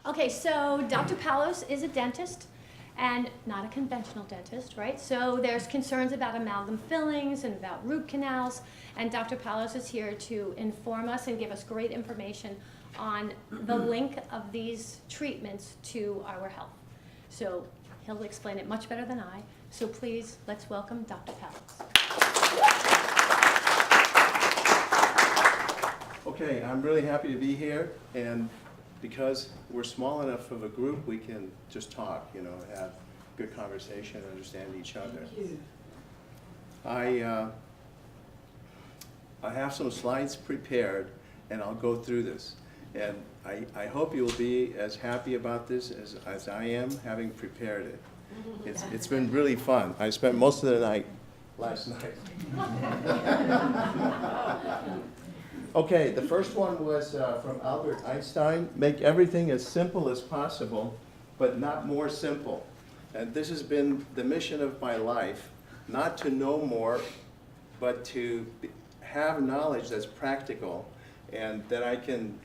Okay, so Dr. Pallos is a dentist and not a conventional dentist, right? So there's concerns about amalgam fillings and about root canals, and Dr. Pallos is here to inform us and give us great information on the link of these treatments to our health. So he'll explain it much better than I. So please, let's welcome Dr. Pallos. Okay, I'm really happy to be here, and because we're small enough of a group, we can just talk, you know, have good conversation, understand each other. Thank you. I have some slides prepared, and I'll go through this. And I hope you'll be as happy about this as I am, having prepared it. It's been really fun. I spent most of the night last night. Okay, the first one was from Albert Einstein. Make everything as simple as possible, but not more simple. And this has been the mission of my life, not to know more, but to have knowledge that's practical and that I can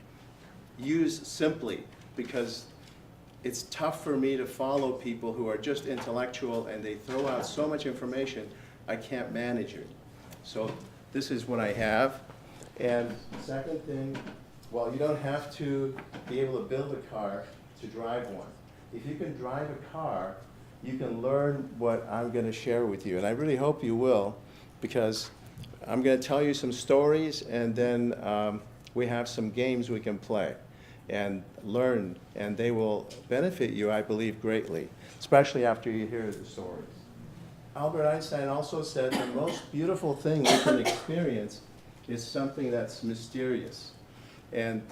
use simply, because it's tough for me to follow people who are just intellectual and they throw out so much information, I can't manage it. So this is what I have. And the second thing, well, you don't have to be able to build a car to drive one. If you can drive a car, you can learn what I'm going to share with you. And I really hope you will, because I'm going to tell you some stories, and then we have some games we can play and learn, and they will benefit you, I believe, greatly, especially after you hear the stories. Albert Einstein also said the most beautiful thing we can experience is something that's mysterious. And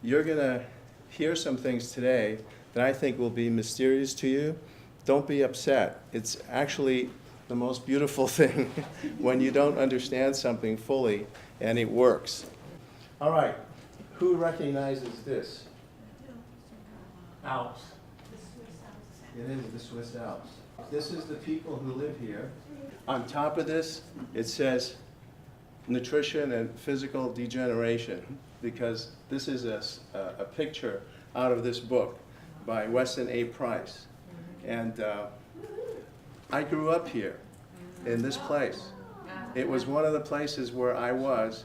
you're going to hear some things today that I think will be mysterious to you. Don't be upset. It's actually the most beautiful thing when you don't understand something fully and it works. All right, who recognizes this? Alps. It is the Swiss Alps. This is the people who live here. On top of this, it says nutrition and physical degeneration, because this is a picture out of this book by Weston Price. And I grew up here in this place. It was one of the places where I was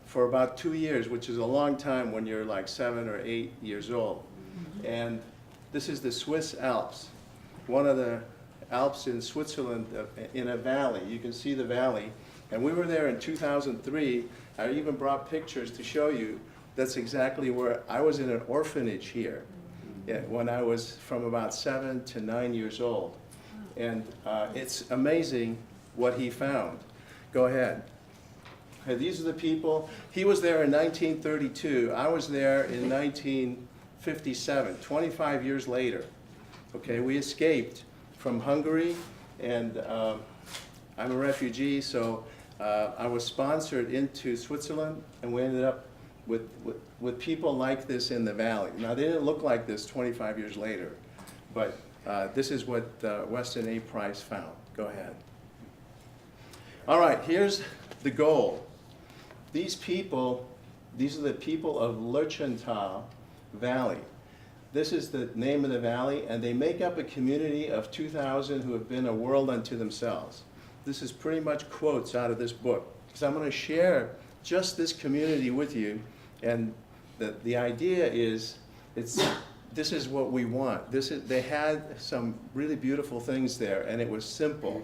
for about 2 years, which is a long time when you're like 7 or 8 years old. And this is the Swiss Alps, one of the Alps in Switzerland in a valley. You can see the valley. And we were there in 2003. I even brought pictures to show you. That's exactly where I was, in an orphanage here when I was from about 7 to 9 years old. And it's amazing what he found. Go ahead. Okay, these are the people. He was there in 1932. I was there in 1957, 25 years later. Okay, we escaped from Hungary, and I'm a refugee, so I was sponsored into Switzerland, and we ended up with people like this in the valley. Now, they didn't look like this 25 years later, but this is what Weston Price found. Go ahead. All right, here's the goal. These are the people of Lerchental Valley. This is the name of the valley, and they make up a community of 2,000 who have been a world unto themselves. This is pretty much quotes out of this book, because I'm going to share just this community with you, and the idea is this is what we want. They had some really beautiful things there, and it was simple.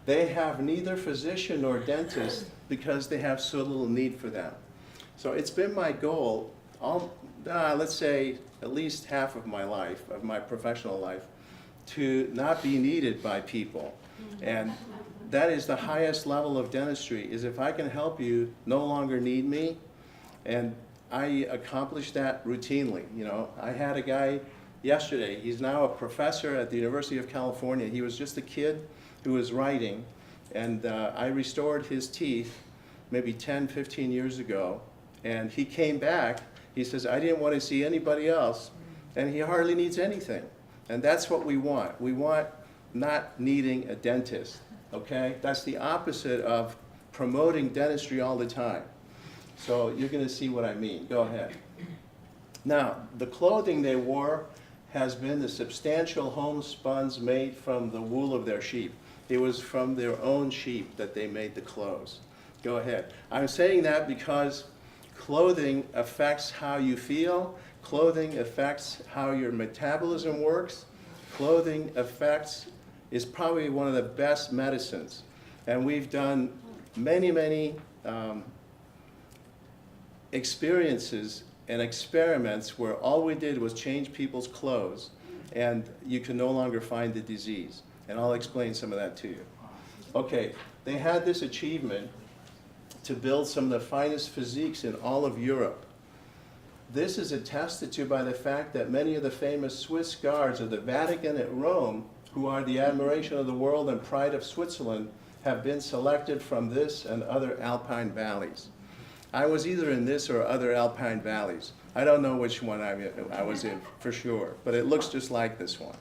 They have neither physician nor dentist because they have so little need for them. So it's been my goal, let's say at least half of my life, of my professional life, to not be needed by people. And that is the highest level of dentistry, is if I can help you no longer need me. And I accomplish that routinely. You know, I had a guy yesterday, he's now a professor at the University of California. He was just a kid who was writing, and I restored his teeth maybe 10, 15 years ago, and he came back. He says, I didn't want to see anybody else, and he hardly needs anything. And that's what we want. We want not needing a dentist, okay? That's the opposite of promoting dentistry all the time. So you're going to see what I mean. Go ahead. Now, the clothing they wore has been the substantial homespuns made from the wool of their sheep. It was from their own sheep that they made the clothes. Go ahead. I'm saying that because clothing affects how you feel. Clothing affects how your metabolism works. Clothing is probably one of the best medicines. And we've done many experiences and experiments where all we did was change people's clothes and you can no longer find the disease. And I'll explain some of that to you. Okay, they had this achievement to build some of the finest physiques in all of Europe. This is attested to by the fact that many of the famous Swiss guards of the Vatican at Rome, who are the admiration of the world and pride of Switzerland, have been selected from this and other alpine valleys. I was either in this or other alpine valleys. I don't know which one I was in for sure, but it looks just like this one.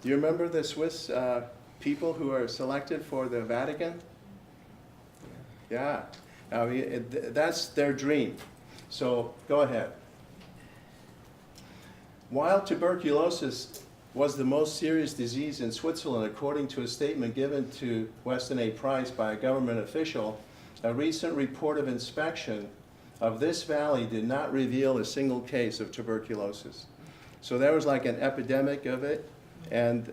Do you remember the Swiss people who are selected for the Vatican? Yeah, I mean, that's their dream. So go ahead. While tuberculosis was the most serious disease in Switzerland, according to a statement given to Weston A. Price by a government official, a recent report of inspection of this valley did not reveal a single case of tuberculosis. So there was like an epidemic of it, and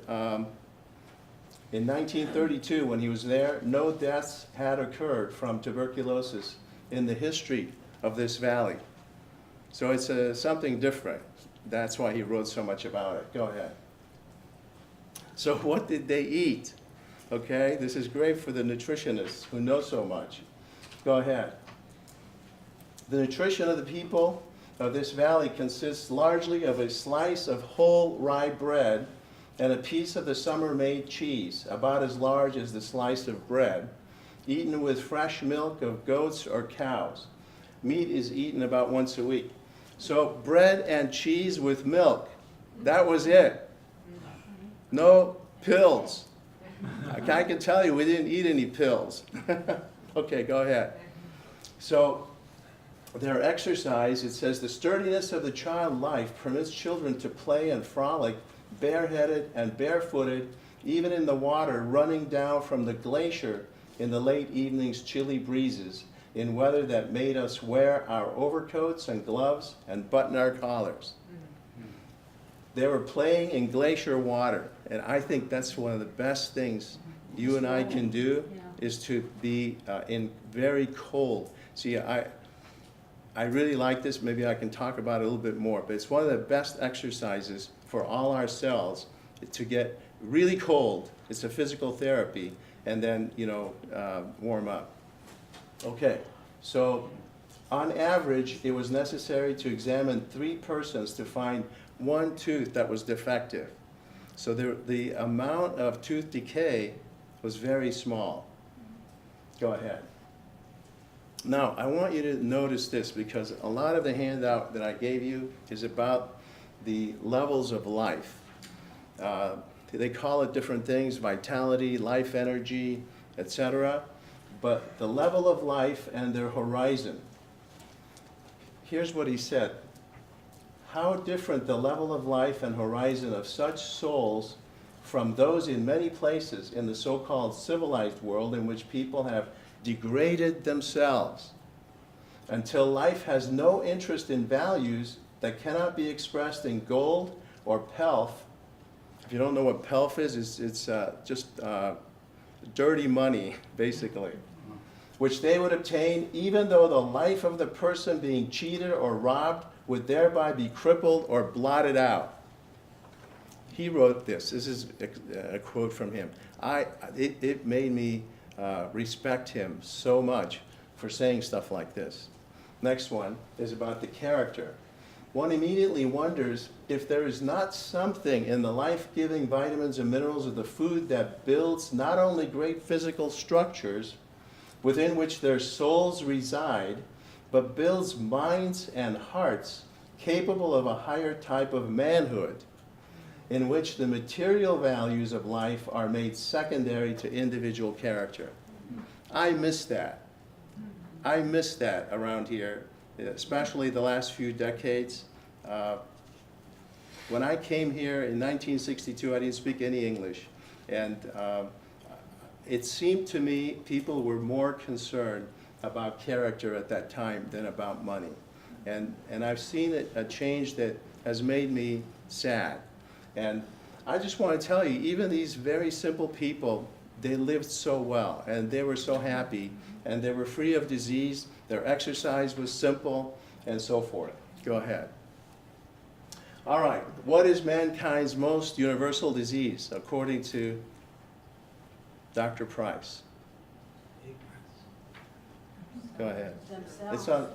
in 1932, when he was there, no deaths had occurred from tuberculosis in the history of this valley. So it's something different. That's why he wrote so much about it. Go ahead. So what did they eat? Okay, this is great for the nutritionists who know so much. Go ahead. The nutrition of the people of this valley consists largely of a slice of whole rye bread and a piece of the summer-made cheese, about as large as the slice of bread, eaten with fresh milk of goats or cows. Meat is eaten about once a week. So bread and cheese with milk, that was it. No pills. I can tell you we didn't eat any pills. Okay, go ahead. So their exercise, it says, the sturdiness of the child life permits children to play and frolic bareheaded and barefooted, even in the water running down from the glacier in the late evening's chilly breezes, in weather that made us wear our overcoats and gloves and button our collars. They were playing in glacier water, and I think that's one of the best things you and I can do, is to be in very cold. See, I really like this. Maybe I can talk about it a little bit more, but it's one of the best exercises for all our cells to get really cold. It's a physical therapy, and then, warm up. Okay, so on average, it was necessary to examine 3 persons to find one tooth that was defective. So the amount of tooth decay was very small. Go ahead. Now, I want you to notice this, because a lot of the handout that I gave you is about the levels of life. They call it different things: vitality, life energy, etc. But the level of life and their horizon. Here's what he said. How different the level of life and horizon of such souls from those in many places in the so-called civilized world, in which people have degraded themselves until life has no interest in values that cannot be expressed in gold or pelf. If you don't know what pelf is, it's just dirty money, basically, which they would obtain even though the life of the person being cheated or robbed would thereby be crippled or blotted out. He wrote this. This is a quote from him. It made me respect him so much for saying stuff like this. Next one is about the character. One immediately wonders if there is not something in the life-giving vitamins and minerals of the food that builds not only great physical structures within which their souls reside, but builds minds and hearts capable of a higher type of manhood, in which the material values of life are made secondary to individual character. I miss that. I miss that around here, especially the last few decades. When I came here in 1962, I didn't speak any English, and it seemed to me people were more concerned about character at that time than about money. And I've seen a change that has made me sad. And I just want to tell you, even these very simple people, they lived so well, and they were so happy, and they were free of disease, their exercise was simple, and so forth. Go ahead. All right, what is mankind's most universal disease, according to Dr. Price? Go ahead.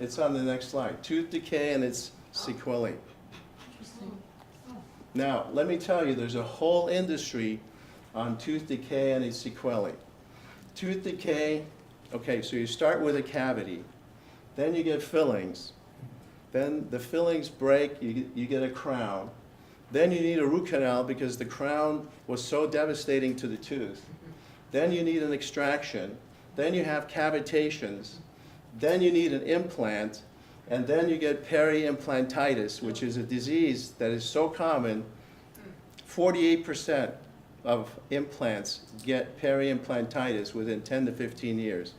It's on the next slide. Tooth decay and its sequelae. Now, let me tell you, there's a whole industry on tooth decay and its sequelae. Tooth decay, okay, so you start with a cavity, then you get fillings, then the fillings break, you get a crown, then you need a root canal because the crown was so devastating to the tooth, then you need an extraction, then you have cavitations, then you need an implant, and then you get peri-implantitis, which is a disease that is so common. 48% of implants get peri-implantitis within 10 to 15 years.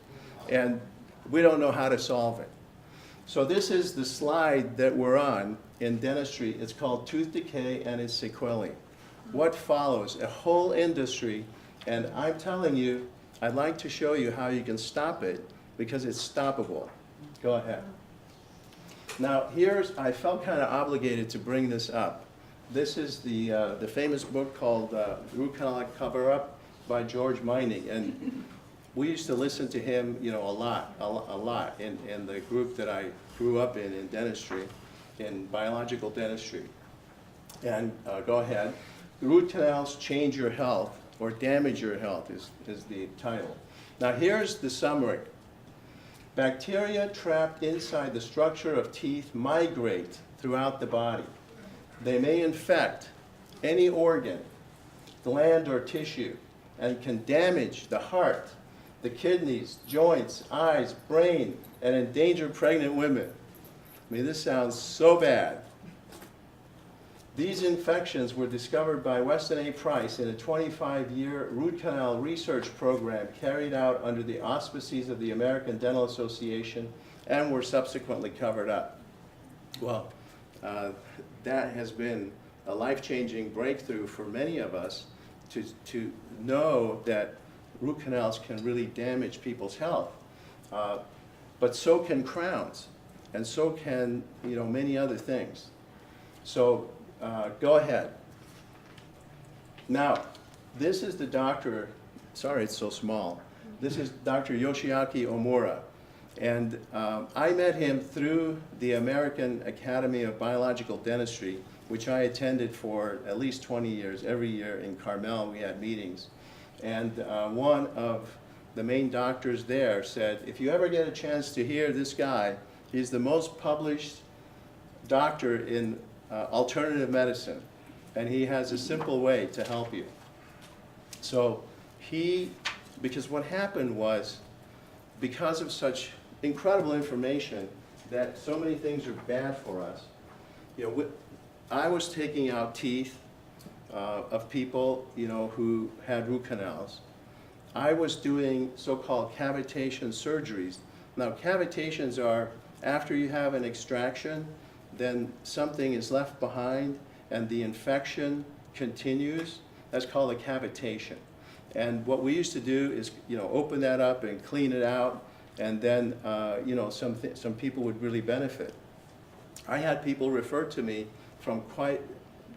And we don't know how to solve it. So this is the slide that we're on in dentistry. It's called tooth decay and its sequelae. What follows? A whole industry. And I'm telling you, I'd like to show you how you can stop it because it's stoppable. Go ahead. Now I felt kind of obligated to bring this up. This is the famous book called Root Canal Cover-Up by George Meining. And we used to listen to him, you know, a lot in the group that I grew up in dentistry, in biological dentistry. And go ahead. Root canals change your health or damage your health is the title. Now here's the summary. Bacteria trapped inside the structure of teeth migrate throughout the body. They may infect any organ, gland, or tissue, and can damage the heart, the kidneys, joints, eyes, brain, and endanger pregnant women. I mean, this sounds so bad. These infections were discovered by Weston A. Price in a 25-year root canal research program carried out under the auspices of the American Dental Association and were subsequently covered up. Well, that has been a life-changing breakthrough for many of us to know that root canals can really damage people's health. But so can crowns, and so can, you know, many other things. So go ahead. Now, this is the doctor, sorry it's so small. This is Dr. Yoshiaki Omura. And I met him through the American Academy of Biological Dentistry, which I attended for at least 20 years. Every year in Carmel we had meetings. And one of the main doctors there said, if you ever get a chance to hear this guy, he's the most published doctor in alternative medicine, and he has a simple way to help you. So because what happened was, because of such incredible information that so many things are bad for us, you know, I was taking out teeth of people, you know, who had root canals. I was doing so-called cavitation surgeries. Now, cavitations are after you have an extraction, then something is left behind and the infection continues. That's called a cavitation. And what we used to do is, you know, open that up and clean it out, and then, you know, some people would really benefit. I had people refer to me from quite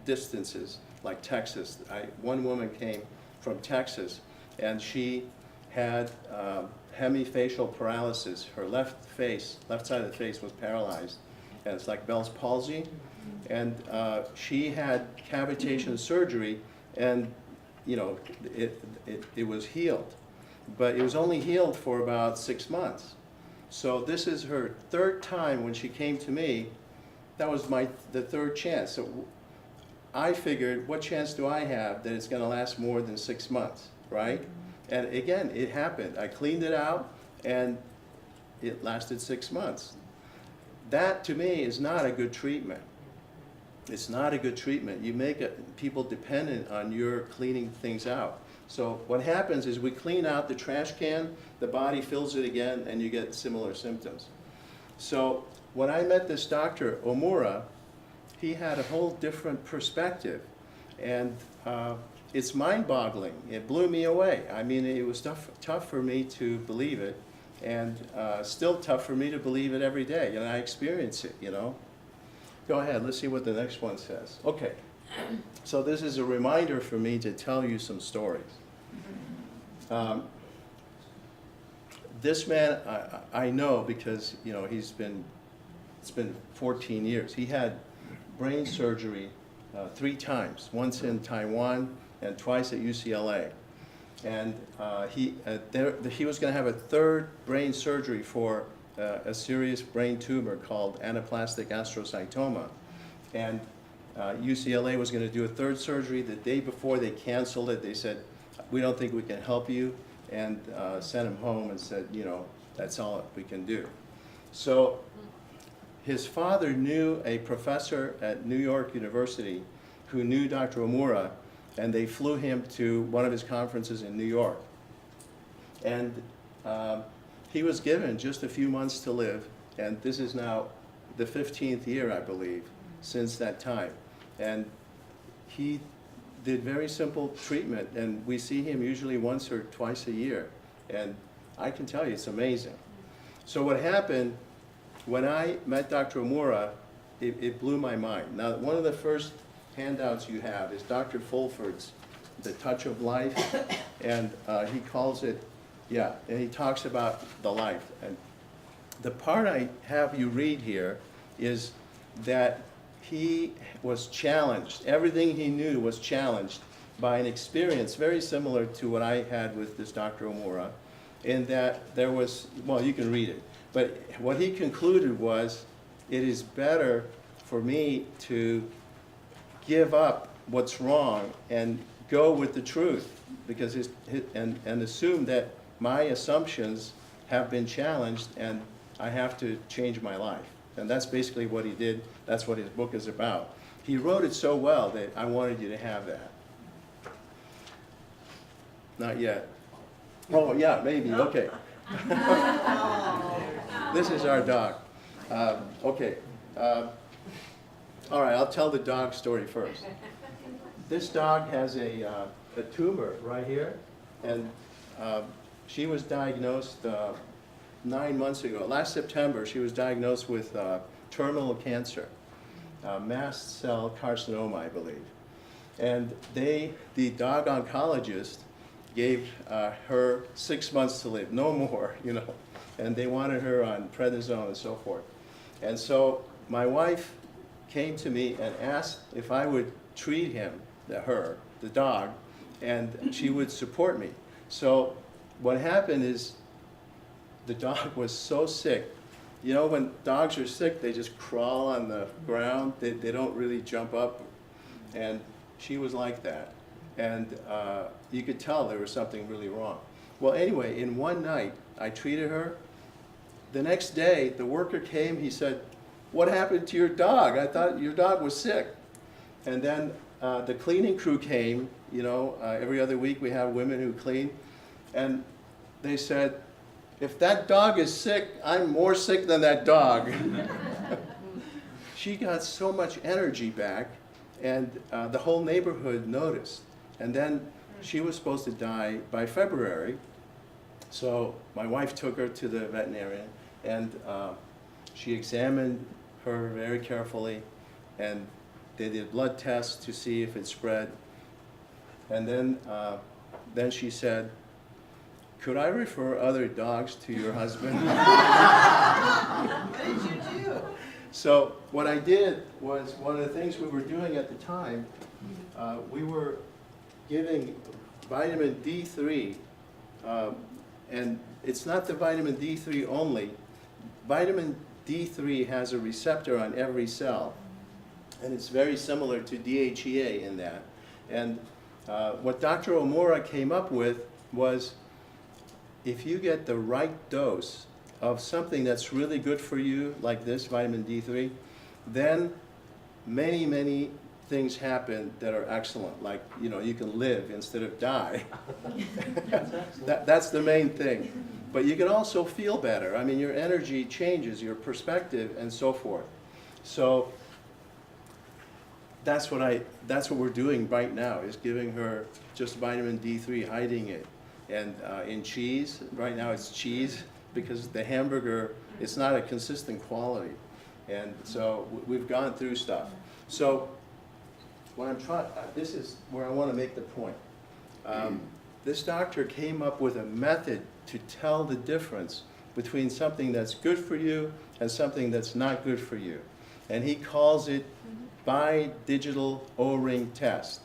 distances, like Texas. One woman came from Texas, and she had hemifacial paralysis. Her left side of the face was paralyzed, and it's like Bell's palsy. And she had cavitation surgery, and you know, it was healed. But it was only healed for about 6 months. So this is her third time when she came to me. That was the third chance. So I figured, what chance do I have that it's going to last more than 6 months, right? And again, it happened. I cleaned it out, and it lasted 6 months. That, to me, is not a good treatment. It's not a good treatment. You make people dependent on your cleaning things out. So what happens is we clean out the trash can, the body fills it again, and you get similar symptoms. So when I met this doctor, Omura, he had a whole different perspective. And it's mind-boggling. It blew me away. I mean, it was tough for me to believe it, and still tough for me to believe it every day. And I experience it, you know. Go ahead, let's see what the next one says. Okay, so this is a reminder for me to tell you some stories. This man, I know because, you know, it's been 14 years. He had brain surgery 3 times, once in Taiwan and twice at UCLA. And he was going to have a 3rd brain surgery for a serious brain tumor called anaplastic astrocytoma. And UCLA was going to do a 3rd surgery. The day before they canceled it, they said, we don't think we can help you, and sent him home and said, you know, that's all we can do. So his father knew a professor at New York University who knew Dr. Omura, and they flew him to one of his conferences in New York. And he was given just a few months to live, and this is now the 15th year, I believe, since that time. And he did very simple treatment, and we see him usually once or twice a year. And I can tell you, it's amazing. So what happened, when I met Dr. Omura, it blew my mind. Now, one of the first handouts you have is Dr. Fulford's The Touch of Life, and he calls it, yeah, and he talks about the life. And the part I have you read here is that he was challenged. Everything he knew was challenged by an experience very similar to what I had with this Dr. Omura, in that there was, well, you can read it, but what he concluded was, it is better for me to give up what's wrong and go with the truth, because and assume that my assumptions have been challenged and I have to change my life. And that's basically what he did. That's what his book is about. He wrote it so well that I wanted you to have that. Not yet. Oh, yeah, maybe, okay. This is our dog. Okay. All right, I'll tell the dog story first. This dog has a tumor right here, and she was diagnosed 9 months ago. Last September, she was diagnosed with terminal cancer, mast cell carcinoma, I believe. And the dog oncologist gave her 6 months to live, no more, you know. And they wanted her on prednisone and so forth. And so my wife came to me and asked if I would treat him, the dog, and she would support me. So what happened is the dog was so sick. You know, when dogs are sick, they just crawl on the ground. They don't really jump up. And she was like that. And you could tell there was something really wrong. Well, anyway, in one night, I treated her. The next day, the worker came. He said, "What happened to your dog? I thought your dog was sick." And then the cleaning crew came. You know, every other week we have women who clean. And they said, "If that dog is sick, I'm more sick than that dog." She got so much energy back, and the whole neighborhood noticed. And then she was supposed to die by February. So my wife took her to the veterinarian, and she examined her very carefully, and they did blood tests to see if it spread. And then she said, "Could I refer other dogs to your husband?" What did you do? So what I did was, one of the things we were doing at the time, we were giving vitamin D3, and it's not the vitamin D3 only. Vitamin D3 has a receptor on every cell, and it's very similar to DHEA in that. And what Dr. Omura came up with was, if you get the right dose of something that's really good for you, like this vitamin D3, then many, many things happen that are excellent, like, you know, you can live instead of die. That's the main thing. But you can also feel better. I mean, your energy changes, your perspective, and so forth. So that's what we're doing right now, is giving her just vitamin D3, hiding it. And in cheese, right now it's cheese, because the hamburger, it's not a consistent quality. And so we've gone through stuff. So what I'm trying, this is where I want to make the point. This doctor came up with a method to tell the difference between something that's good for you and something that's not good for you. And he calls it bi-digital O-ring test,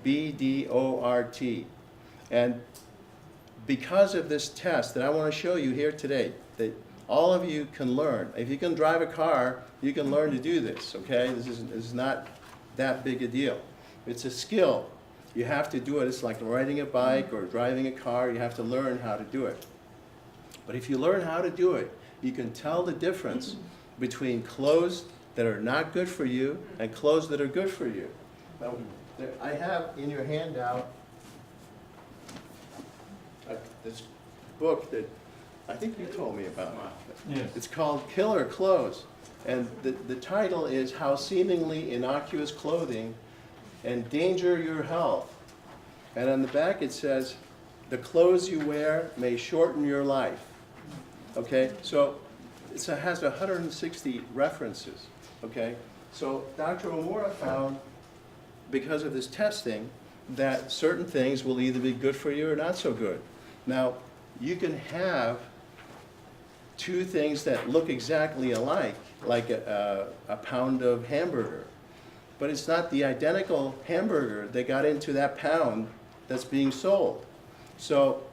BDORT. And because of this test that I want to show you here today, that all of you can learn. If you can drive a car, you can learn to do this, okay? This is not that big a deal. It's a skill. You have to do it. It's like riding a bike or driving a car. You have to learn how to do it. But if you learn how to do it, you can tell the difference between clothes that are not good for you and clothes that are good for you. Now, I have in your handout this book that I think you told me about. Yes. It's called Killer Clothes. And the title is How Seemingly Innocuous Clothing Endanger Your Health. And on the back it says, the clothes you wear may shorten your life. Okay, so it has 160 references. Okay, so Dr. Omura found, because of this testing, that certain things will either be good for you or not so good. Now, you can have two things that look exactly alike, like a pound of hamburger, but it's not the identical hamburger that got into that pound that's being sold. So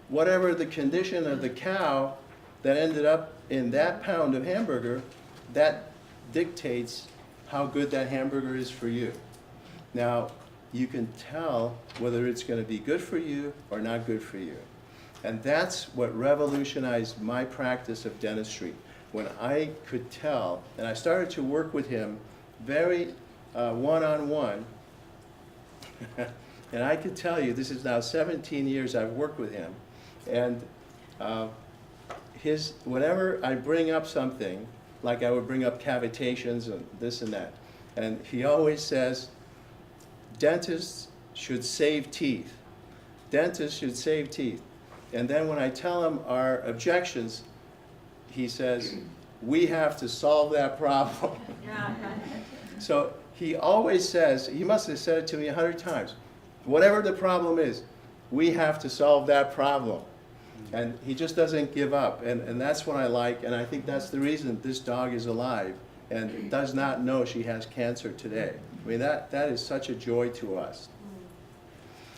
whatever the condition of the cow that ended up in that pound of hamburger, that dictates how good that hamburger is for you. Now, you can tell whether it's going to be good for you or not good for you. And that's what revolutionized my practice of dentistry. When I could tell, and I started to work with him very one-on-one, and I could tell you, this is now 17 years I've worked with him, and whenever I bring up something, like I would bring up cavitations and this and that, and he always says, dentists should save teeth. Dentists should save teeth. And then when I tell him our objections, he says, we have to solve that problem. So he always says, he must have said it to me 100 times, whatever the problem is, we have to solve that problem. And he just doesn't give up. And that's what I like, and I think that's the reason this dog is alive and does not know she has cancer today. I mean, that is such a joy to us.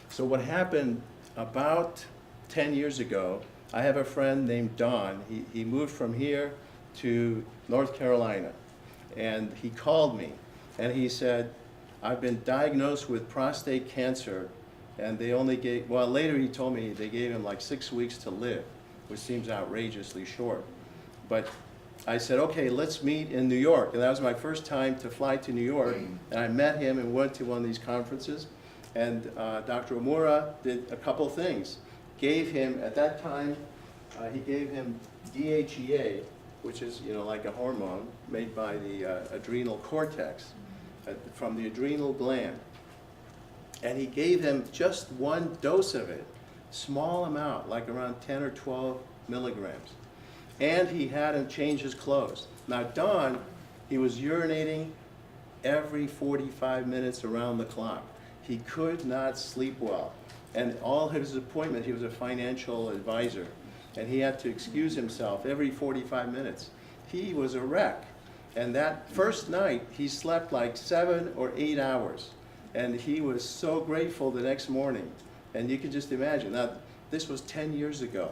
So what happened about 10 years ago, I have a friend named Don. He moved from here to North Carolina, and he called me, and he said, I've been diagnosed with prostate cancer, and they only gave, well, later he told me they gave him like 6 weeks to live, which seems outrageously short. But I said, okay, let's meet in New York. And that was my first time to fly to New York, and I met him and went to one of these conferences, and Dr. Omura did a couple things. Gave him, at that time, he gave him DHEA, which is, you know, like a hormone made by the adrenal cortex, from the adrenal gland. And he gave him just one dose of it, small amount, like around 10 or 12 milligrams. And he had him change his clothes. Now, Don, he was urinating every 45 minutes around the clock. He could not sleep well. And all his appointments, he was a financial advisor, and he had to excuse himself every 45 minutes. He was a wreck. And that first night, he slept like 7 or 8 hours. And he was so grateful the next morning. And you can just imagine. Now, this was 10 years ago.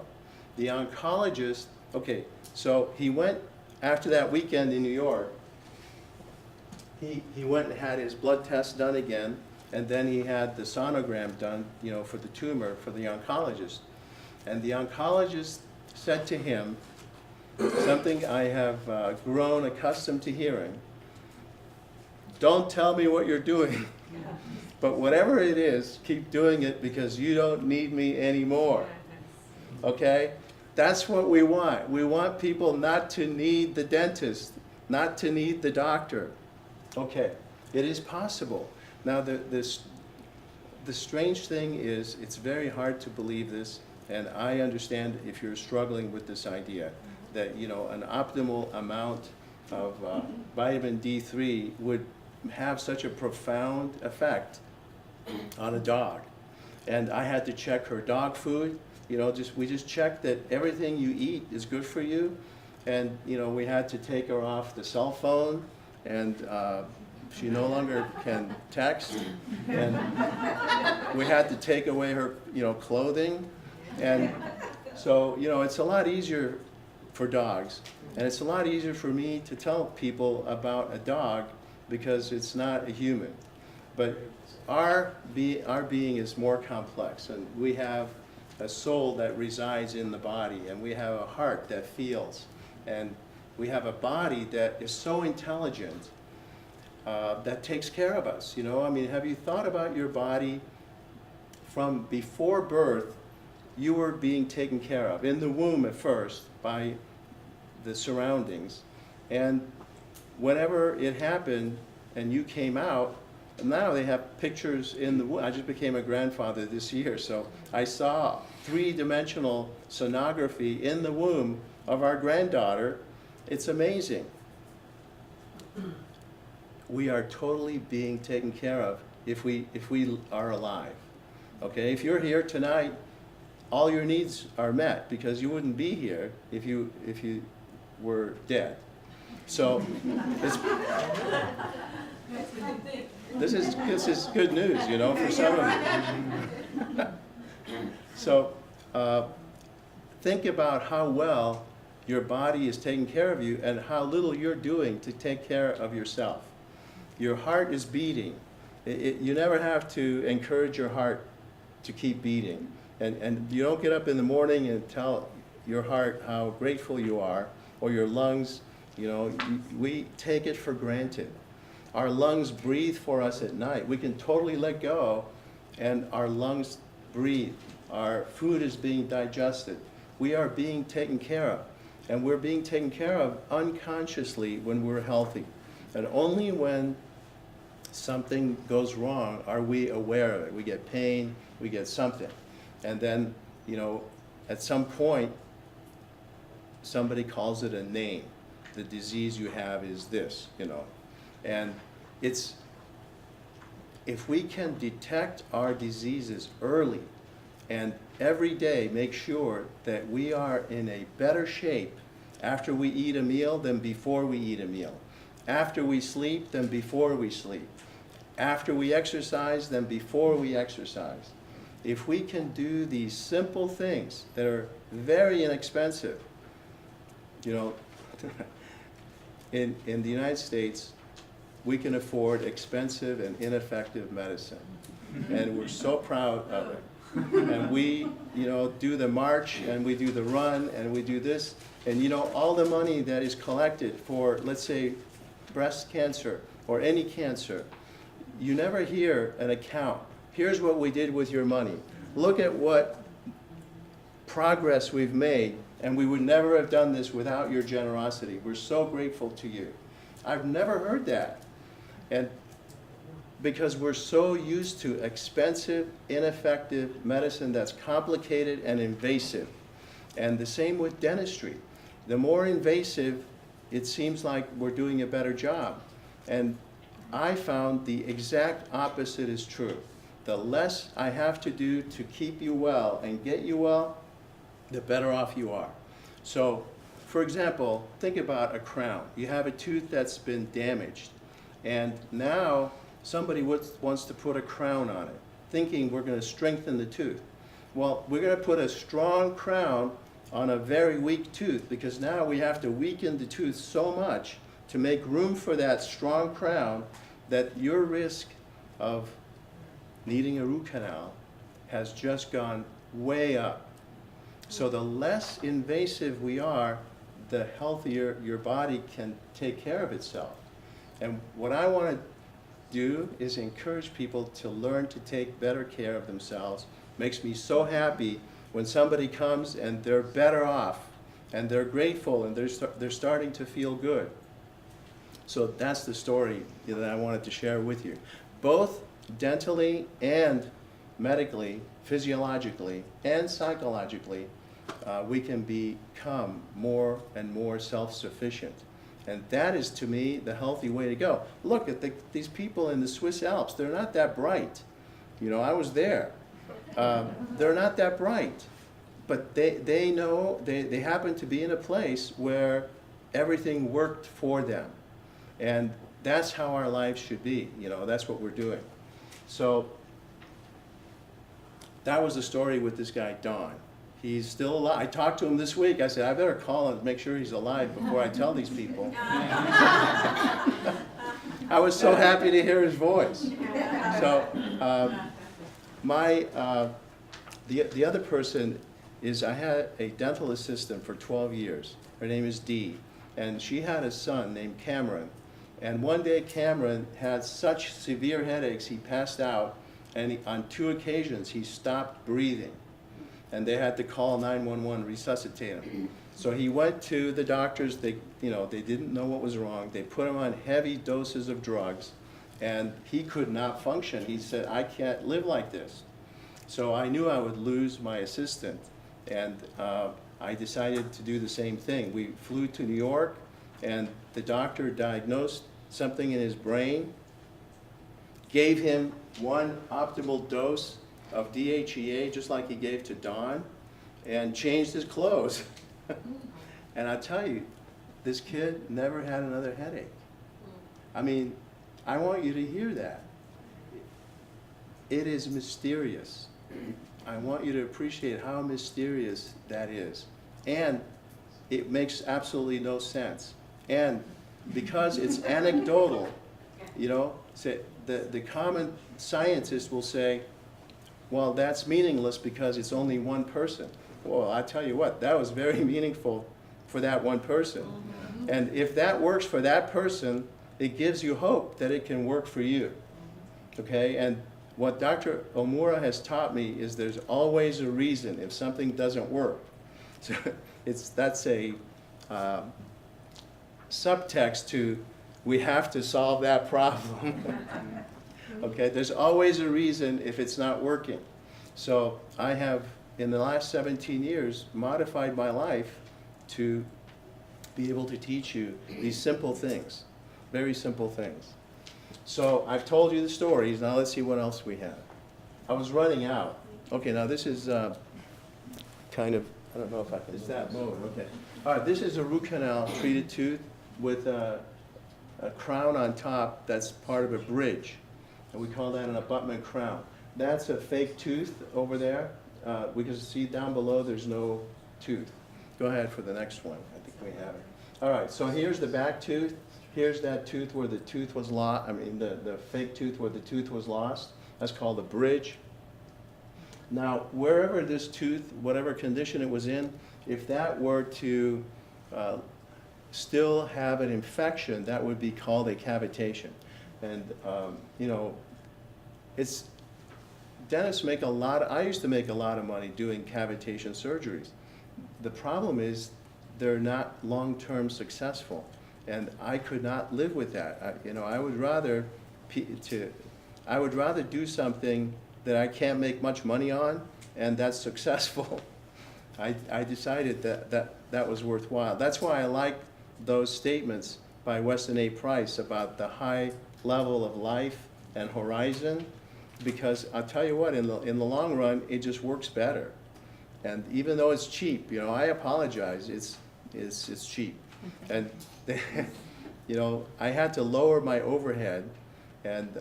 The oncologist, okay, so he went, after that weekend in New York, he went and had his blood test done again, and then he had the sonogram done, you know, for the tumor, for the oncologist. And the oncologist said to him, something I have grown accustomed to hearing, Don't tell me what you're doing. But whatever it is, keep doing it because you don't need me anymore. Okay? That's what we want. We want people not to need the dentist, not to need the doctor. Okay, it is possible. Now, the strange thing is, it's very hard to believe this, and I understand if you're struggling with this idea that, you know, an optimal amount of vitamin D3 would have such a profound effect on a dog. And I had to check her dog food. You know, we just checked that everything you eat is good for you. And, you know, we had to take her off the cell phone, and she no longer can text. And we had to take away her, you know, clothing. And so, you know, it's a lot easier for dogs. And it's a lot easier for me to tell people about a dog because it's not a human. But our being is more complex, and we have a soul that resides in the body, and we have a heart that feels, and we have a body that is so intelligent that takes care of us. You know, I mean, have you thought about your body from before birth? You were being taken care of in the womb at first by the surroundings, and whenever it happened and you came out, now they have pictures in the womb. I just became a grandfather this year, so I saw three-dimensional sonography in the womb of our granddaughter. It's amazing. We are totally being taken care of if we are alive. Okay, if you're here tonight, all your needs are met because you wouldn't be here if you were dead. So it's, this is good news, you know, for some of you. So think about how well your body is taking care of you and how little you're doing to take care of yourself. Your heart is beating. You never have to encourage your heart to keep beating. And you don't get up in the morning and tell your heart how grateful you are, or your lungs, you know, we take it for granted. Our lungs breathe for us at night. We can totally let go, and our lungs breathe. Our food is being digested. We are being taken care of, and we're being taken care of unconsciously when we're healthy. And only when something goes wrong are we aware of it. We get pain, we get something. And then, you know, at some point, somebody calls it a name. The disease you have is this, you know. And it's, if we can detect our diseases early and every day make sure that we are in a better shape after we eat a meal than before we eat a meal, after we sleep than before we sleep, after we exercise than before we exercise. If we can do these simple things that are very inexpensive, you know, in the United States, we can afford expensive and ineffective medicine. And we're so proud of it. And we, you know, do the march, and we do the run, and we do this. And, you know, all the money that is collected for, let's say, breast cancer or any cancer, you never hear an account. Here's what we did with your money. Look at what progress we've made, and we would never have done this without your generosity. We're so grateful to you. I've never heard that. And because we're so used to expensive, ineffective medicine that's complicated and invasive. And the same with dentistry. The more invasive, it seems like we're doing a better job. And I found the exact opposite is true. The less I have to do to keep you well and get you well, the better off you are. So, for example, think about a crown. You have a tooth that's been damaged, and now somebody wants to put a crown on it, thinking we're going to strengthen the tooth. Well, we're going to put a strong crown on a very weak tooth, because now we have to weaken the tooth so much to make room for that strong crown that your risk of needing a root canal has just gone way up. So the less invasive we are, the healthier your body can take care of itself. And what I want to do is encourage people to learn to take better care of themselves. Makes me so happy when somebody comes and they're better off and they're grateful and they're starting to feel good. So that's the story that I wanted to share with you. Both dentally and medically, physiologically, and psychologically, we can become more and more self-sufficient. And that is, to me, the healthy way to go. Look at these people in the Swiss Alps. They're not that bright. You know, I was there. They're not that bright. But they know, they happen to be in a place where everything worked for them. And that's how our lives should be. You know, that's what we're doing. So that was the story with this guy, Don. He's still alive. I talked to him this week. I said, I better call and make sure he's alive before I tell these people. I was so happy to hear his voice. So the other person is, I had a dental assistant for 12 years. Her name is Dee. And she had a son named Cameron. And one day Cameron had such severe headaches, he passed out. And on 2 occasions, he stopped breathing. And they had to call 911, resuscitate him. So he went to the doctors. They didn't know what was wrong. They put him on heavy doses of drugs, and he could not function. He said, I can't live like this. So I knew I would lose my assistant, and I decided to do the same thing. We flew to New York, and the doctor diagnosed something in his brain, gave him 1 optimal dose of DHEA, just like he gave to Don, and changed his clothes. And I tell you, this kid never had another headache. I mean, I want you to hear that. It is mysterious. I want you to appreciate how mysterious that is. And it makes absolutely no sense. And because it's anecdotal, you know, the common scientist will say, well, that's meaningless because it's only one person. Well, I tell you what, that was very meaningful for that one person. And if that works for that person, it gives you hope that it can work for you. Okay? And what Dr. Omura has taught me is there's always a reason if something doesn't work. So that's a subtext to, we have to solve that problem. Okay, there's always a reason if it's not working. So I have, in the last 17 years, modified my life to be able to teach you these simple things, very simple things. So I've told you the stories, now let's see what else we have. I was running out. Okay, now this is kind of, I don't know if I can, it's that mode, okay. All right, this is a root canal treated tooth with a crown on top that's part of a bridge. And we call that an abutment crown. That's a fake tooth over there. We can see down below there's no tooth. Go ahead for the next one. I think we have it. All right, so here's the back tooth. Here's that tooth where the tooth was lost. I mean, the fake tooth where the tooth was lost. That's called a bridge. Now, wherever this tooth, whatever condition it was in, if that were to still have an infection, that would be called a cavitation. And, you know, dentists make a lot, I used to make a lot of money doing cavitation surgeries. The problem is they're not long-term successful. And I could not live with that. I would rather do something that I can't make much money on and that's successful. I decided that was worthwhile. That's why I like those statements by Weston A. Price about the high level of life and horizon, because I'll tell you what, in the long run, it just works better. And even though it's cheap, you know, I apologize, it's cheap. And you know, I had to lower my overhead, and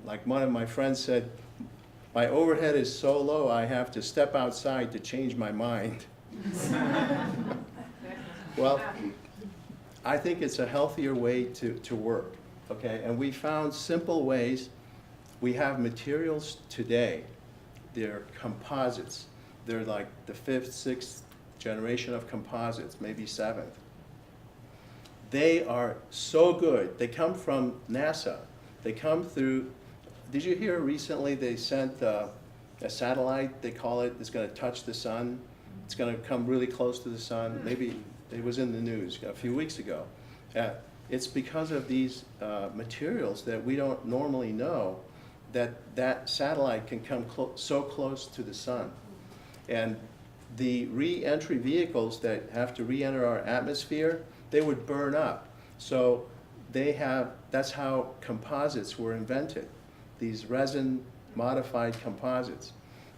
like one of my friends said, my overhead is so low I have to step outside to change my mind. Well, I think it's a healthier way to work, okay? And we found simple ways. We have materials today. They're composites. They're like the 5th, 6th generation of composites, maybe 7th. They are so good. They come from NASA. They come through, did you hear recently they sent a satellite, they call it, it's going to touch the sun. It's going to come really close to the sun. Maybe it was in the news a few weeks ago. It's because of these materials that we don't normally know that satellite can come so close to the sun. And the re-entry vehicles that have to re-enter our atmosphere, they would burn up. So that's how composites were invented, these resin-modified composites.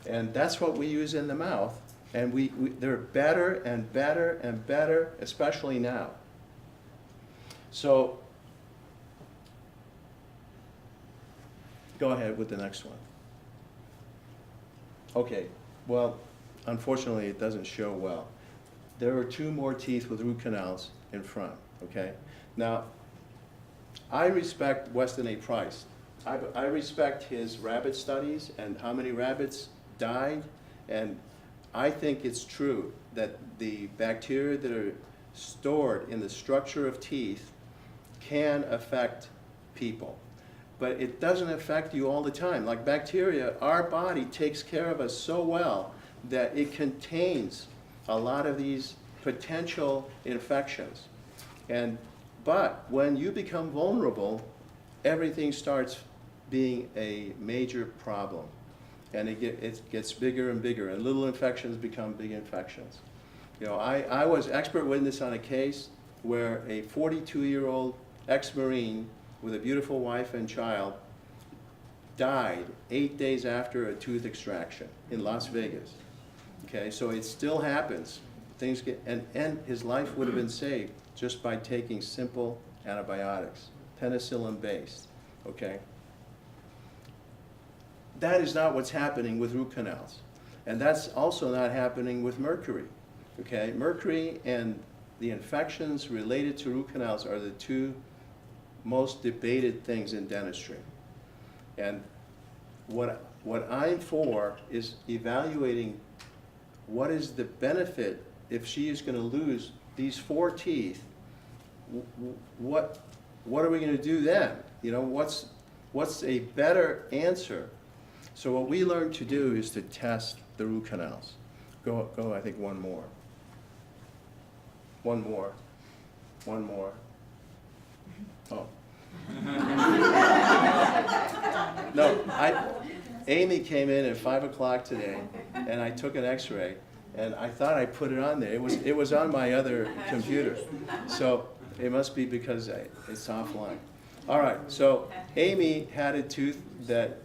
And that's what we use in the mouth. And they're better and better and better, especially now. So, go ahead with the next one. Okay, well, unfortunately it doesn't show well. There are 2 more teeth with root canals in front, okay? Now, I respect Weston A. Price. I respect his rabbit studies and how many rabbits died, and I think it's true that the bacteria that are stored in the structure of teeth can affect people. But it doesn't affect you all the time. Like bacteria, our body takes care of us so well that it contains a lot of these potential infections. But when you become vulnerable, everything starts being a major problem. And it gets bigger and bigger, and little infections become big infections. You know, I was expert witness on a case where a 42-year-old ex-Marine with a beautiful wife and child died 8 days after a tooth extraction in Las Vegas. Okay, so it still happens. Things get, and his life would have been saved just by taking simple antibiotics, penicillin-based, okay? That is not what's happening with root canals. And that's also not happening with mercury, okay? Mercury and the infections related to root canals are the 2 most debated things in dentistry. And what I'm for is evaluating what is the benefit if she is going to lose these 4 teeth. What are we going to do then? You know, what's a better answer? So what we learned to do is to test the root canals. Go, I think one more. One more. One more. Oh. No, Amy came in at 5 o'clock today, and I took an x-ray, and I thought I put it on there. It was on my other computer. So it must be because it's offline. All right, so Amy had a tooth that,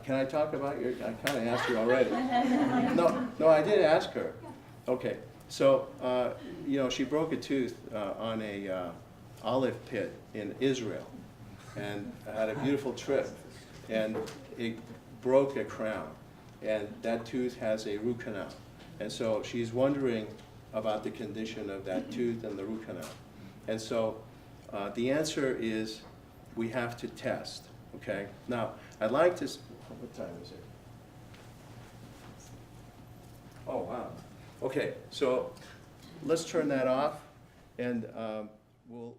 can I talk about your, I kind of asked you already. No, I did ask her. Okay, so, you know, she broke a tooth on a olive pit in Israel and had a beautiful trip, and it broke a crown, and that tooth has a root canal. And so she's wondering about the condition of that tooth and the root canal. And so the answer is we have to test, okay? Now, I'd like to, what time is it? Oh, wow. Okay, so let's turn that off, and we'll